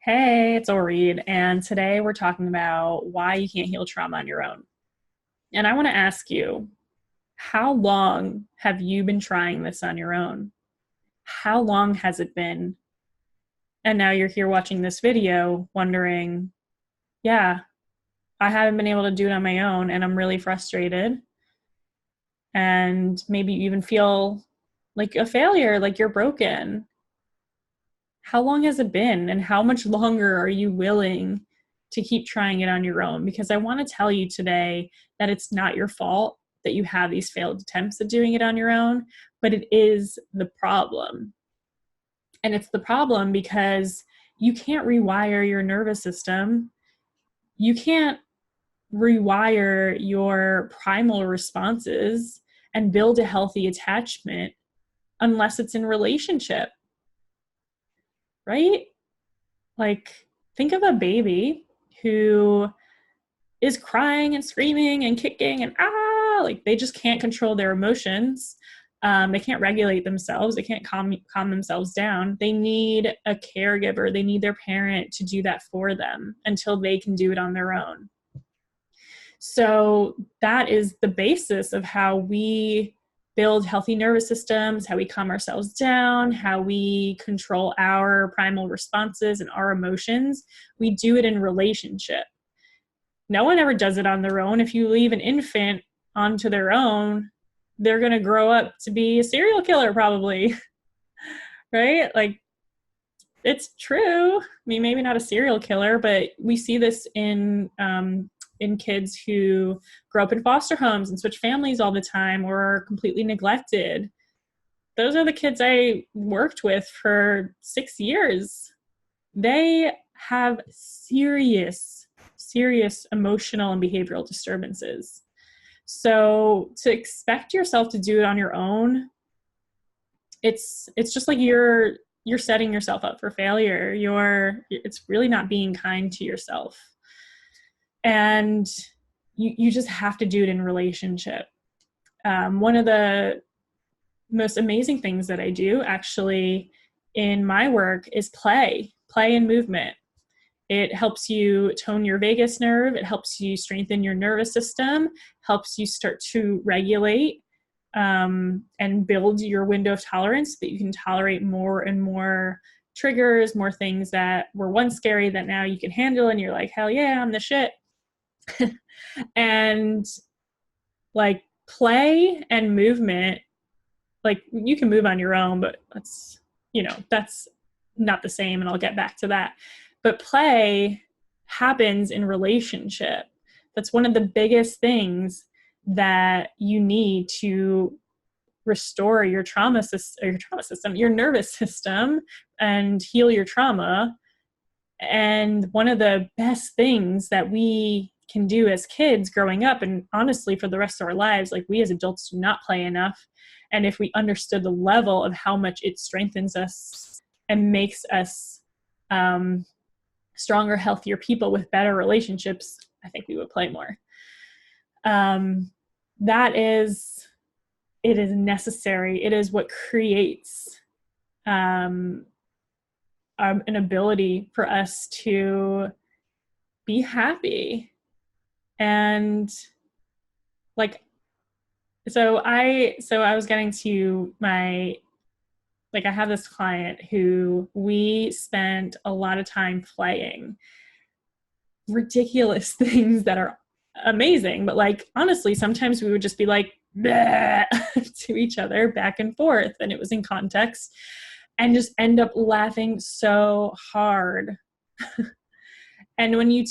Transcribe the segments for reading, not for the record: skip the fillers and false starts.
Hey, it's Orit, and today we're talking about why you can't heal trauma on your own. And I want to ask you, how long have you been trying this on your own? How long has it been? And now you're here watching this video wondering, yeah, I haven't been able to do it on my own, and I'm really frustrated. And maybe you even feel like a failure, like you're broken. How long has it been, and how much longer are you willing to keep trying it on your own? Because I want to tell you today that it's not your fault that you have these failed attempts at doing it on your own, but it is the problem. And it's the problem because you can't rewire your nervous system. You can't rewire your primal responses and build a healthy attachment unless it's in relationship, right? Like, think of a baby who is crying and screaming and kicking and like they just can't control their emotions. They can't regulate themselves. They can't calm themselves down. They need a caregiver. They need their parent to do that for them until they can do it on their own. So that is the basis of how we build healthy nervous systems, how we calm ourselves down, how we control our primal responses and our emotions. We do it in relationship. No one ever does it on their own. If you leave an infant onto their own, they're going to grow up to be a serial killer probably, right? Like, it's true. I mean, maybe not a serial killer, but we see this in kids who grow up in foster homes and switch families all the time or are completely neglected. Those are the kids I worked with for 6 years. They have serious emotional and behavioral disturbances. So to expect yourself to do it on your own, it's just like you're setting yourself up for failure. It's really not being kind to yourself. And you just have to do it in relationship. One of the most amazing things that I do actually in my work is play and movement. It helps you tone your vagus nerve. It helps you strengthen your nervous system, helps you start to regulate and build your window of tolerance so that you can tolerate more and more triggers, more things that were once scary that now you can handle. And you're like, hell yeah, I'm the shit. And like play and movement, like you can move on your own, but that's not the same. And I'll get back to that. But play happens in relationship. That's one of the biggest things that you need to restore your trauma system, your nervous system, and heal your trauma. And one of the best things that we can do as kids growing up, and honestly for the rest of our lives, like we as adults do not play enough. And if we understood the level of how much it strengthens us and makes us stronger, healthier people with better relationships, I think we would play more. It is necessary. It is what creates an ability for us to be happy. And like, so I was getting to my, like, I have this client who we spent a lot of time playing ridiculous things that are amazing. But like, honestly, sometimes we would just be like, to each other back and forth. And it was in context and just end up laughing so hard. And when you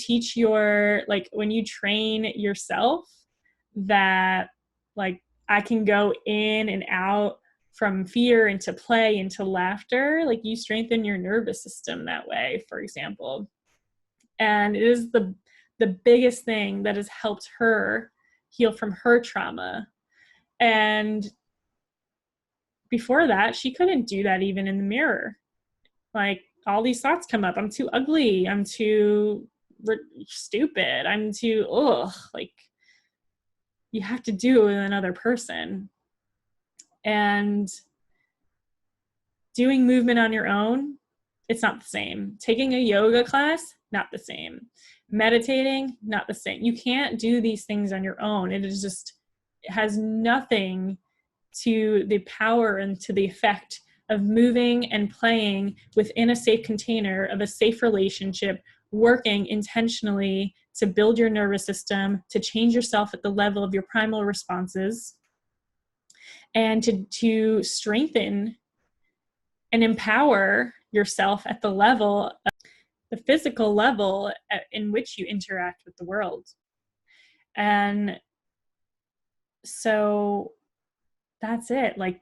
when you train yourself that like I can go in and out from fear into play into laughter, like you strengthen your nervous system that way, for example. And it is the biggest thing that has helped her heal from her trauma. And before that, she couldn't do that even in the mirror. Like, all these thoughts come up. I'm too ugly. I'm too stupid. I'm too, like, you have to do it with another person. And doing movement on your own It's not the same. Taking a yoga class, not the same. Meditating, not the same. You can't do these things on your own. It has nothing to the power and to the effect of moving and playing within a safe container of a safe relationship, working intentionally to build your nervous system, to change yourself at the level of your primal responses, and to strengthen and empower yourself at the level, the physical level in which you interact with the world. And so that's it. Like,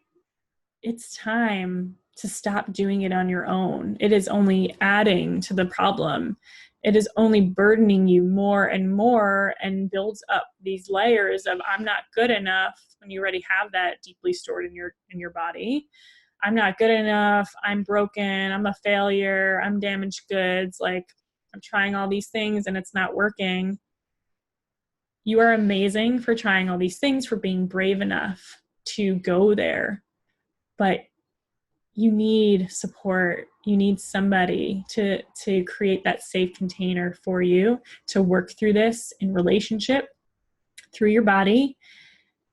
it's time to stop doing it on your own. It is only adding to the problem. It is only burdening you more and more, and builds up these layers of I'm not good enough when you already have that deeply stored in your body. I'm not good enough. I'm broken. I'm a failure. I'm damaged goods. Like, I'm trying all these things and it's not working. You are amazing for trying all these things, for being brave enough to go there. But you need support. You need somebody to create that safe container for you to work through this in relationship, through your body,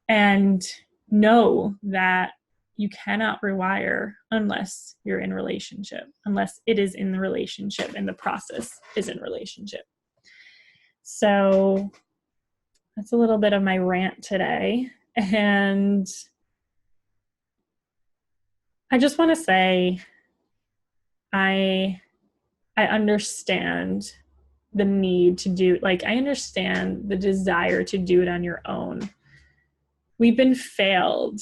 and know that you cannot rewire unless you're in relationship, unless it is in the relationship and the process is in relationship. So that's a little bit of my rant today. And I just want to say, I understand the need to do, like, I understand the desire to do it on your own. We've been failed,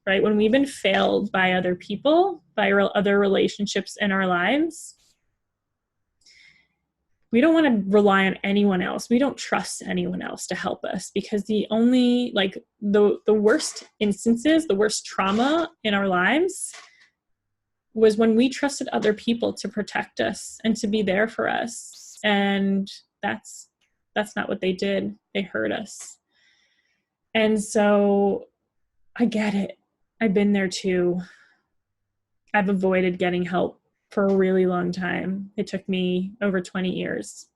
right? When we've been failed by other people, by other relationships in our lives, we don't want to rely on anyone else. We don't trust anyone else to help us, because the only, like, the worst instances, the worst trauma in our lives was when we trusted other people to protect us and to be there for us. And that's not what they did. They hurt us. And so I get it. I've been there too. I've avoided getting help for a really long time. It took me over 20 years.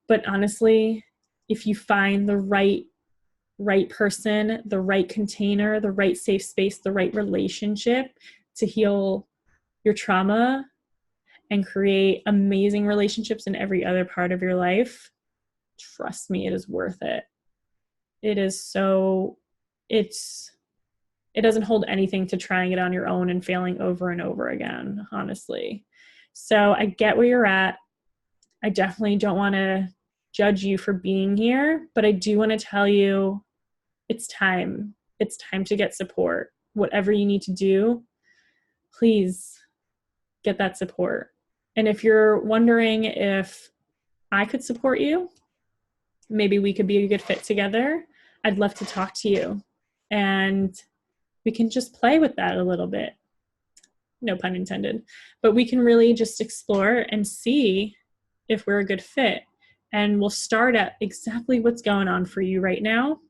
But honestly, if you find the right person, the right container, the right safe space, the right relationship to heal your trauma and create amazing relationships in every other part of your life, trust me, it is worth it. It is so, it doesn't hold anything to trying it on your own and failing over and over again, honestly. So I get where you're at. I definitely don't want to judge you for being here, but I do want to tell you it's time. It's time to get support. Whatever you need to do, please get that support. And if you're wondering if I could support you, maybe we could be a good fit together, I'd love to talk to you. And we can just play with that a little bit. No pun intended. But we can really just explore and see if we're a good fit. And we'll start at exactly what's going on for you right now,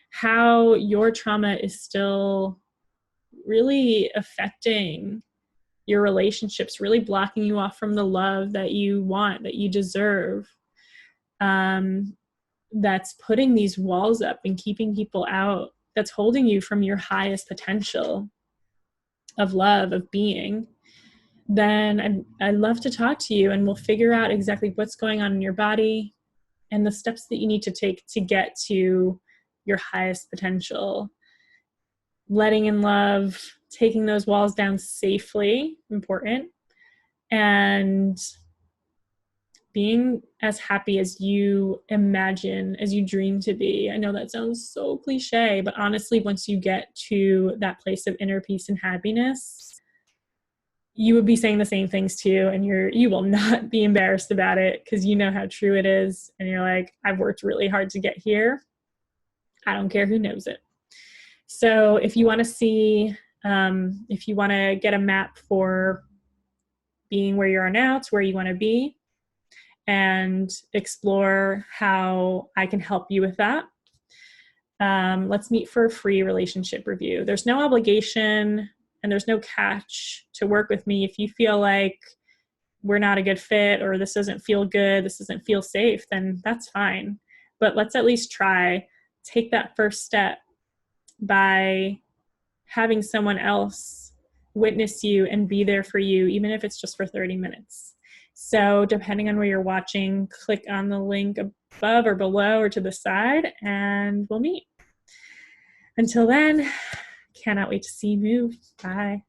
how your trauma is still really affecting your relationships, really blocking you off from the love that you want, that you deserve, that's putting these walls up and keeping people out, that's holding you from your highest potential of love, of being, then I'd love to talk to you, and we'll figure out exactly what's going on in your body and the steps that you need to take to get to your highest potential. Letting in love, taking those walls down safely, important, and being as happy as you imagine, as you dream to be. I know that sounds so cliche, but honestly, once you get to that place of inner peace and happiness, you would be saying the same things too, and you will not be embarrassed about it, because you know how true it is, and you're like, I've worked really hard to get here. I don't care who knows it. So if you want to see, if you want to get a map for being where you are now to where you want to be, and explore how I can help you with that, let's meet for a free relationship review. There's no obligation. and there's no catch to work with me. If you feel like we're not a good fit, or this doesn't feel good, this doesn't feel safe, then that's fine. But let's at least try. Take that first step by having someone else witness you and be there for you, even if it's just for 30 minutes. So depending on where you're watching, click on the link above or below or to the side, and we'll meet. Until then, cannot wait to see you move. Bye.